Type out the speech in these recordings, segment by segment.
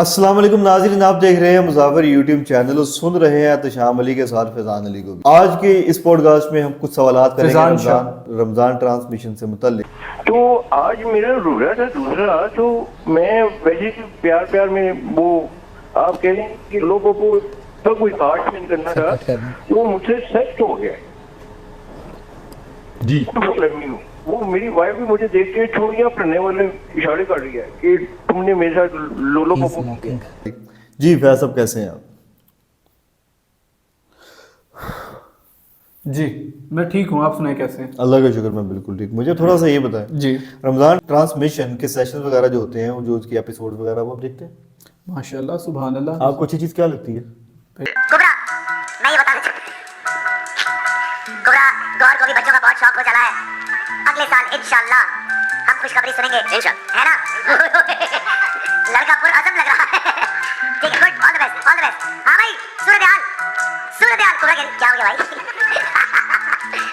अस्सलाम वालेकुम नाज़रीन, आप देख रहे हैं मुज़ावर यूट्यूब चैनल और सुन रहे हैं तशाम अली के साथ फैज़ान अली को। आज के इस पॉडकास्ट में हम कुछ सवालात करेंगे रमज़ान ट्रांसमिशन से मुतल्लिक। तो आज मेरा रोजा था दूसरा, तो मैं वैसे प्यार प्यार में वो आप कह रहे हैं कि लोगों को सब कोई आर्ट में करना था, तो वो मुझसे सेट हो गया जी। वो मेरी वाइफ भी मुझे देख के छोड़िया पढ़ने वाले इशारे कर रही है कि तुमने मेरे साथ लोलो पप्पू किया। जी फैज साहब, कैसे हैं आप? जी मैं ठीक हूँ, आप सुनाए कैसे हैं? अल्लाह का शुक्र, मैं बिल्कुल ठीक। मुझे थोड़ा सा ये बताएं जी रमज़ान ट्रांसमिशन के सेशन वगैरह जो होते हैं, जो उसकी एपिसोड वगैरह वो आप देखते हैं? माशाल्लाह सुभान अल्लाह। आपको अच्छी चीज़ क्या लगती है? कुबरा, मैं ये बताना कुबरा, गौर को भी बच्चों का बहुत शौक हो चला है। अगले साल इंशाल्लाह हम खुशखबरी सुनेंगे, है ना? लड़का पुरअज़म लग रहा है। ठीक है, good, all the best, all the best. हाँ भाई, सूरत हाल कुबरा क्या हो गया भाई?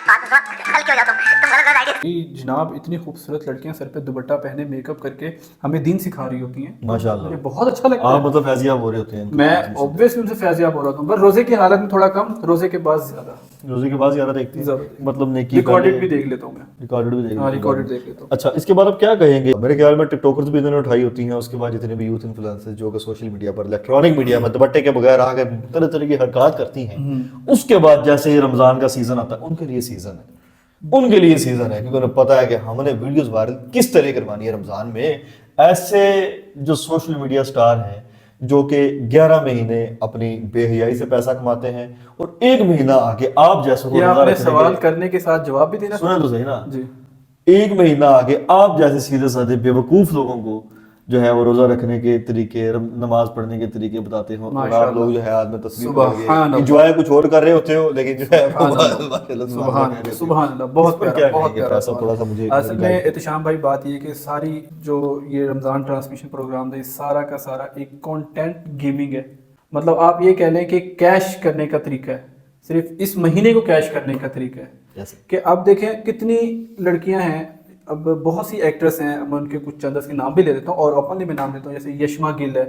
बात सुनो, हल्के हो जाओ तुम गलत गलत आइडिया। जनाब इतनी खूबसूरत लड़कियां सर पे दुपट्टा पहने मेकअप करके हमें दीन सिखा रही होती हैं, माशाल्लाह, मुझे बहुत अच्छा लगता आप है। मतलब फैजियाब हो रहे होते हैं? मैं ऑब्वियसली उनसे फैजियाब हो रहा हूँ, पर रोजे की हालत में थोड़ा कम, रोजे के बाद ज्यादा। रोजे के बाद ज़्यादा देखते हैं, ज़्यादा। मतलब नेकी रिकॉर्डेड भी देख लेता हूँ मैं। रिकॉर्डेड भी देख हाँ, लेते हैं। रिकॉर्डेड देख लेता हूँ। अच्छा, इसके बाद आप क्या कहेंगे? मेरे ख्याल में टिकटॉकर्स भी इन्होंने उठाई होती हैं, उसके बाद जितने भी यूथ इन्फ्लुएंसर्स जो कि सोशल मीडिया पर, इलेक्ट्रॉनिक मीडिया पर दुपट्टे के बगैर आकर तरह तरह की हरकत करती हैं, उसके बाद जैसे ही रमज़ान का सीज़न आता है, उनके लिए सीज़न है, क्योंकि उन्हें पता है कि हमने वीडियोस वायरल किस तरह करवानी है रमज़ान में। ऐसे जो सोशल मीडिया स्टार हैं जो कि 11 महीने अपनी बेहयाई से पैसा कमाते हैं और 1 महीना आगे आप जैसे ये आपने सवाल करने के साथ जवाब भी देना। सुना तो सही ना जी। 1 महीना आगे आप जैसे सीधे साधे बेवकूफ लोगों को जो है वो रोजा रखने के तरीके, नमाज पढ़ने के तरीके बताते हो, और आप लोग जो है आज में तस्वीर एंजॉय कुछ और कर रहे होते हो, लेकिन जो है सुभान अल्लाह, बहुत प्यारा, बहुत प्यारा। थोड़ा सा मुझे असल में एहतशाम भाई बात ये कि सारी जो ये रमज़ान ट्रांसमिशन प्रोग्राम है, सारा का सारा एक कंटेंट गेमिंग है। मतलब आप ये कह लें कि कैश करने का तरीका है, सिर्फ इस महीने को कैश करने का तरीका है। कि अब देखें कितनी लड़कियां हैं, अब बहुत सी एक्ट्रेस हैं, मैं उनके कुछ चंद के नाम भी ले देता हूँ और ओपनली मैं नाम लेता हूँ, जैसे यशमा गिल है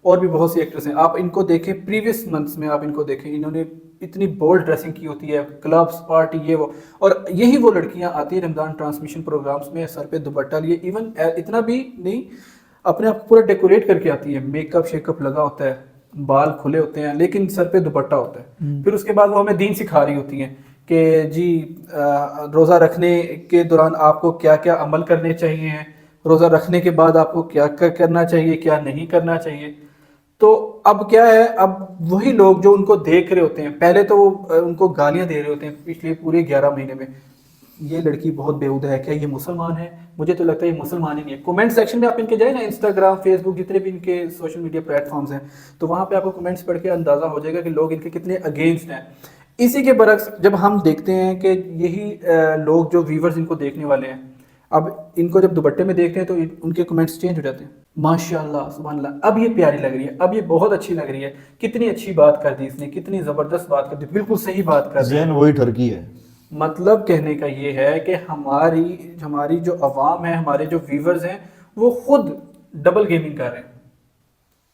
और भी बहुत सी एक्ट्रेस हैं। आप इनको देखें प्रीवियस मंथ्स में, आप इनको देखें, इन्होंने इतनी बोल्ड ड्रेसिंग की होती है, क्लब्स पार्टी ये वो, और यही वो लड़कियां आती हैं रमज़ान ट्रांसमिशन प्रोग्राम्स में सर पे दुपट्टा लिए, इवन इतना भी नहीं, अपने आप को पूरा डेकोरेट करके आती है, मेकअप शेकअप लगा होता है, बाल खुले होते हैं, लेकिन सर पे दुपट्टा होता है। फिर उसके बाद वो हमें दीन सिखा रही होती हैं कि जी रोज़ा रखने के दौरान आपको क्या क्या अमल करने चाहिए, रोज़ा रखने के बाद आपको क्या क्या करना चाहिए, क्या नहीं करना चाहिए। तो अब क्या है, अब वही लोग जो उनको देख रहे होते हैं, पहले तो वो उनको गालियां दे रहे होते हैं पिछले पूरे 11 महीने में, ये लड़की बहुत बेहुदा है, क्या ये मुसलमान है? मुझे तो लगता है ये मुसलमान ही नहीं है। कमेंट सेक्शन में आप इनके जाए ना, इंस्टाग्राम, फेसबुक, जितने भी इनके सोशल मीडिया प्लेटफॉर्म्स हैं, तो वहाँ पे आपको कमेंट्स पढ़ के अंदाज़ा हो जाएगा कि लोग इनके कितने अगेंस्ट हैं। इसी के बरक्स जब हम देखते हैं कि यही लोग जो व्यूवर्स इनको देखने वाले हैं, अब इनको जब दुपट्टे में देखते हैं तो उनके कमेंट्स चेंज हो जाते हैं। माशाल्लाह सुभान अल्लाह, अब ये प्यारी लग रही है, अब ये बहुत अच्छी लग रही है, कितनी अच्छी बात कर दी इसने, कितनी ज़बरदस्त बात कर दी, बिल्कुल सही बात कर दी। वही ठरकी है। मतलब कहने का ये है कि हमारी जो अवाम है, हमारे जो व्यूवर्स हैं, वो खुद डबल गेमिंग कर रहे हैं,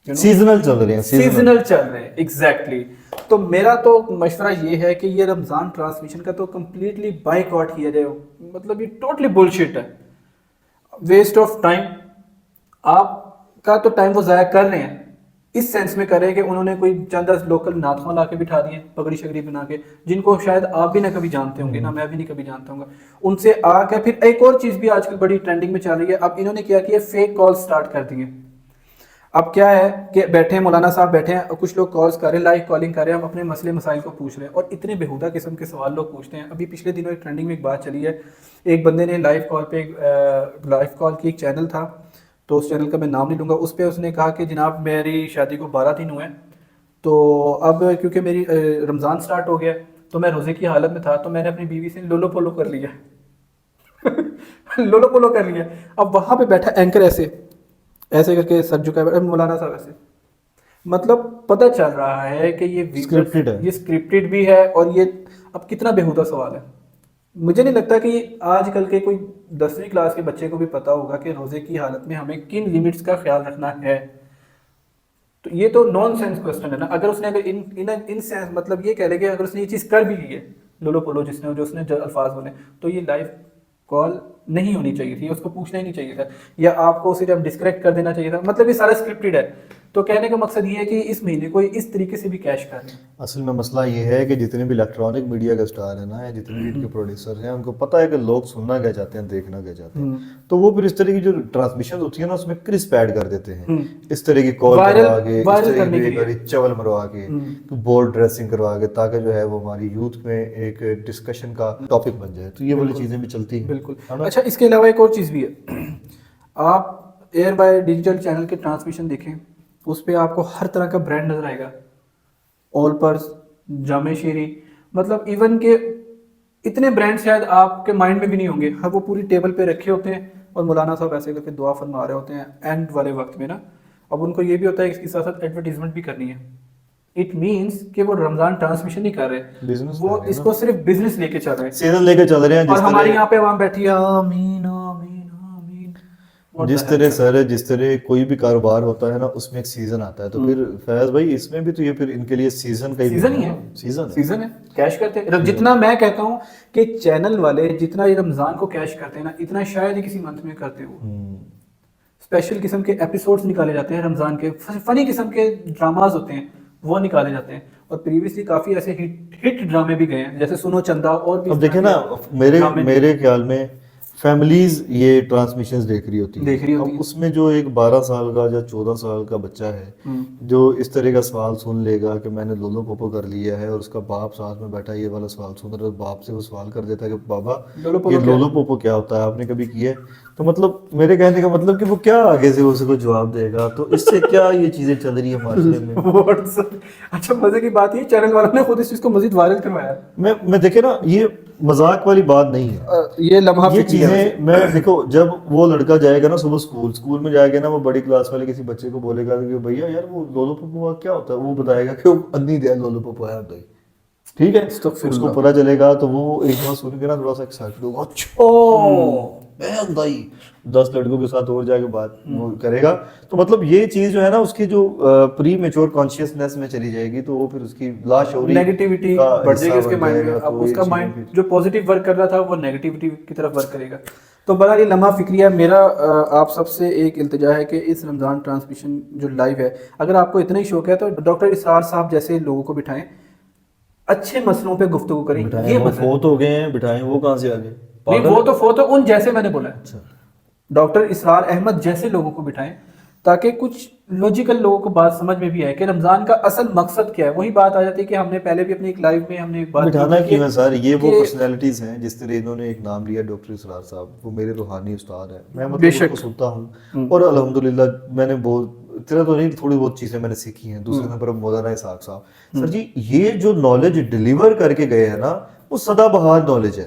सीजनल चल रहे हैं, एग्जैक्टली। तो मेरा तो मशवरा ये है कि ये रमज़ान ट्रांसमिशन का तो कम्प्लीटली बाइकआउट किया जाए। मतलब ये टोटली बुलशिट है, वेस्ट ऑफ टाइम। आपका तो टाइम वो ज़ाया कर रहे हैं, इस सेंस में करें कि उन्होंने कोई चंद 10 लोकल नाथमा ला के बिठा दिए, पगड़ी शगड़ी बना के, जिनको शायद आप भी ना कभी जानते होंगे, ना मैं भी नहीं कभी जानता हूँ, उनसे आके फिर एक और चीज़ भी आजकल बड़ी ट्रेंडिंग में चल रही है। अब इन्होंने क्या किया, फेक कॉल स्टार्ट कर दिए। अब क्या है कि बैठे हैं मौलाना साहब, बैठे हैं, कुछ लोग कॉल्स कर रहे हैं, लाइव कॉलिंग कर रहे हैं, हम अपने मसले मसाइल को पूछ रहे हैं, और इतने बेहुदा किस्म के सवाल लोग पूछते हैं। अभी पिछले दिनों एक ट्रेंडिंग में एक बात चली है, एक बंदे ने लाइव कॉल की, एक चैनल था, तो उस चैनल का मैं नाम नहीं लूँगा, उस पर उसने कहा कि जनाब मेरी शादी को 12 दिन हुए, तो अब क्योंकि मेरी रमज़ान स्टार्ट हो गया, तो मैं रोज़े की हालत में था, तो मैंने अपनी बीवी से लोलो पोलो कर लिया लोलो पोलो कर लिया। अब वहाँ पे बैठा एंकर ऐसे करके सर झुकाए बैठा, मौलाना साहब ऐसे, मतलब पता चल रहा है कि ये स्क्रिप्टेड है, ये स्क्रिप्टेड भी है। और ये अब कितना बेहुदा सवाल है, मुझे नहीं लगता कि आजकल के कोई 10वीं क्लास के बच्चे को भी पता होगा कि रोज़े की हालत में हमें किन लिमिट्स का ख्याल रखना है। तो ये तो नॉन सेंस क्वेश्चन है ना। अगर उसने अगर इन सेंस मतलब ये कह ले कि अगर उसने ये चीज़ कर भी ली है, लोलो पोलो जिसने जो उसने अल्फाज बोले, तो ये लाइव कॉल नहीं होनी चाहिए थी, उसको पूछना ही नहीं चाहिए था, या आपको उसे जब डिस्कनेक्ट कर देना चाहिए था। मतलब ये सारा स्क्रिप्टेड है। तो कहने का मकसद ये है कि इस महीने कोई इस तरीके से भी कैश कर रहे हैं। असल में मसला ये है कि जितने भी इलेक्ट्रॉनिक मीडिया के स्टार है ना, या जितने भी इनके प्रोड्यूसर हैं, उनको पता है कि लोग सुनना क्या चाहते हैं, देखना क्या चाहते हैं, तो वो फिर इस तरह की जो ट्रांसमिशन होती है ना, उसमें क्रिस्प ऐड कर देते हैं, इस तरह की कॉल करवा के, इस तरह की चवल मरवा के, बोर्ड ड्रेसिंग करवा के, ताकि जो है वो हमारी यूथ में एक डिस्कशन का टॉपिक बन जाए। तो ये वाली चीजें भी चलती हैं। बिल्कुल। अच्छा, इसके अलावा एक और चीज़ भी है। आप एयर बाय डिजिटल चैनल के ट्रांसमिशन देखें, उस पर आपको हर तरह का ब्रांड नजर आएगा। ऑल पर्स, जामे शेरी, मतलब इवन के इतने ब्रांड शायद आपके माइंड में भी नहीं होंगे। हाँ, वो पूरी टेबल पे रखे होते हैं और मौलाना साहब ऐसे करके दुआ फरमा रहे होते हैं एंड वाले वक्त में ना। अब उनको ये भी होता है कि इसके साथ साथ एडवर्टीजमेंट भी करनी है। इट मीन्स कि वो रमजान ट्रांसमिशन नहीं कर रहे, बिजनेस वो इसको सिर्फ बिजनेस लेके चल रहे हैं, सीजन लेके चल रहे हैं। और हमारे यहाँ पे वहां बैठी है आमीन आमीन आमीन। जिस तरह सर, जिस तरह कोई भी कारोबार होता है ना, उसमें एक सीजन आता है, तो फिर फैज भाई इसमें भी तो ये फिर इनके लिए सीजन का सीजन ही है, सीजन है। कैश करते हैं जितना, मैं कहता हूँ कि चैनल वाले जितना ये रमजान को कैश करते हैं ना, इतना शायद ही किसी मंथ में करते हो। स्पेशल किस्म के एपिसोड्स निकाले जाते हैं रमजान के, फनी किस्म के ड्रामाज होते हैं वो निकाले जाते हैं। और प्रीवियसली काफी ऐसे हिट ड्रामे भी गए हैं, जैसे सुनो चंदा और भी। अब देखे ना, मेरे ख्याल में फैमिलीज ये ट्रांसमिशंस देख रही होती है। अब उसमें जो एक 12 साल का या 14 साल का बच्चा है जो इस तरह का सवाल सुन लेगा कि मैंने लोलो पोपो कर लिया है, और उसका बाप साथ में बैठा ये वाला सवाल सुन रहा है, बाप से वो सवाल कर देता है कि बाबा ये लोलो पोपो क्या होता है, आपने कभी किया है? तो मतलब मेरे कहने का मतलब कि वो क्या आगे से उसको जवाब देगा। तो इससे क्या ये चीजें चल रही है माशरे में। अच्छा, मजे की बात ये चैनल वालों ने खुद इस चीज को मजीद वायरल करवाया। मैं देखे ना, ये मजाक वाली बात नहीं है, ये लम्हा ये चीजें। मैं देखो, जब वो लड़का जाएगा ना सुबह स्कूल में जाएगा ना, वो बड़ी क्लास वाले किसी बच्चे को बोलेगा कि भैया यार वो लोलो पोपो क्या होता है, वो बताएगा कि वो अन्नी दे लोलो पोपो है भाई, ठीक है। उसको पता चलेगा तो वो एक बार सुन के ना थोड़ा सा एक्साइटेड होगा, अच्छा मैं भाई 10 लड़कों के साथ और जाके बात वो करेगा। तो मतलब ये चीज जो है ना, उसकी जो प्री मेच्योर कॉन्शियसनेस में चली जाएगी, तो वो फिर उसकी लाशऊरी नेगेटिविटी बढ़ जाएगी उसके माइंड में। अब उसका माइंड जो पॉजिटिव वर्क कर रहा था वो नेगेटिविटी की तरफ वर्क करेगा। तो बड़ा ये लम्हा फिक्रिया। मेरा आप सबसे एक इल्तिजा है कि इस रमजान ट्रांसमिशन जो लाइव है, अगर आपको इतना ही शौक है तो डॉक्टर इसरार साहब जैसे लोगों को बिठाएं, अच्छे मसलों पे गुफ्तगू करें। ये फोत हो गए हैं, बिठाएं, वो कहाँ से आ गए? नहीं, वो तो फोत उन जैसे मैंने बोला। अच्छा, डॉक्टर इसरार अहमद जैसे लोगों को बिठाएं, ताकि कुछ लॉजिकल लोगों को बात समझ में भी आए कि रमजान का असल मकसद क्या है। वही बात आ जाती है कि हमने पहले भी अपनी एक लाइव में हमने एक बात बिठाना क्यों है सर, ये वो पर्सनैलिटीज हैं जिस तरह इन्होंने एक नाम लिया डॉक्टर इसरार साहब, वो मेरे रूहानी उस्ताद है। मैं मतलब उनको सुनता हूँ और अल्हम्दुलिल्लाह मैंने बहुत इतना तो नहीं, थोड़ी बहुत चीजें मैंने सीखी हैं। दूसरे नंबर पर मौलाना इसहाक साहब सर जी, ये जो नॉलेज डिलीवर करके गए हैं ना, वो सदाबहार नॉलेज है।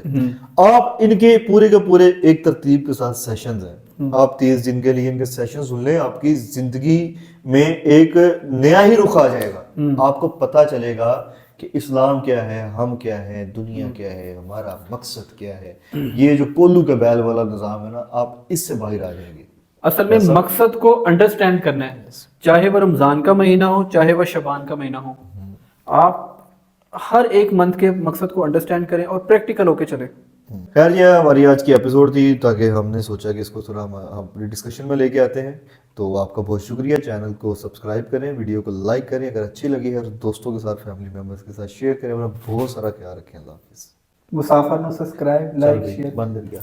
आप इनके पूरे के पूरे एक तरतीब के साथ सेशंस हैं, आप 30 दिन के लिए इनके सेशन सुन लें, आपकी जिंदगी में एक नया ही रुख आ जाएगा। आपको पता चलेगा कि इस्लाम क्या है, हम क्या है, दुनिया क्या है, हमारा मकसद क्या है। ये जो कोल्लू के बैल वाला निजाम है ना, आप इससे बाहर आ जाएंगे। असल में मकसद को अंडरस्टैंड करना है, चाहे वह रमजान का महीना हो, चाहे वह शबान का महीना हो। आप हर एक मंथ के मकसद को अंडरस्टैंड करें और प्रैक्टिकल होके चलें। खैर, ये हमारी आज की एपिसोड थी, ताकि हमने सोचा कि इसको थोड़ा हम अपनी डिस्कशन में लेके आते हैं। तो आपका बहुत शुक्रिया। चैनल को सब्सक्राइब करें, वीडियो को लाइक करें, अगर अच्छी लगी है दोस्तों के साथ, फैमिली मेम्बर्स के साथ शेयर करें। अपना बहुत सारा ख्याल रखें। अल्लाह हाफिज़। मुसाफिर सब्सक्राइब, लाइक, शेयर बंद कर दिया।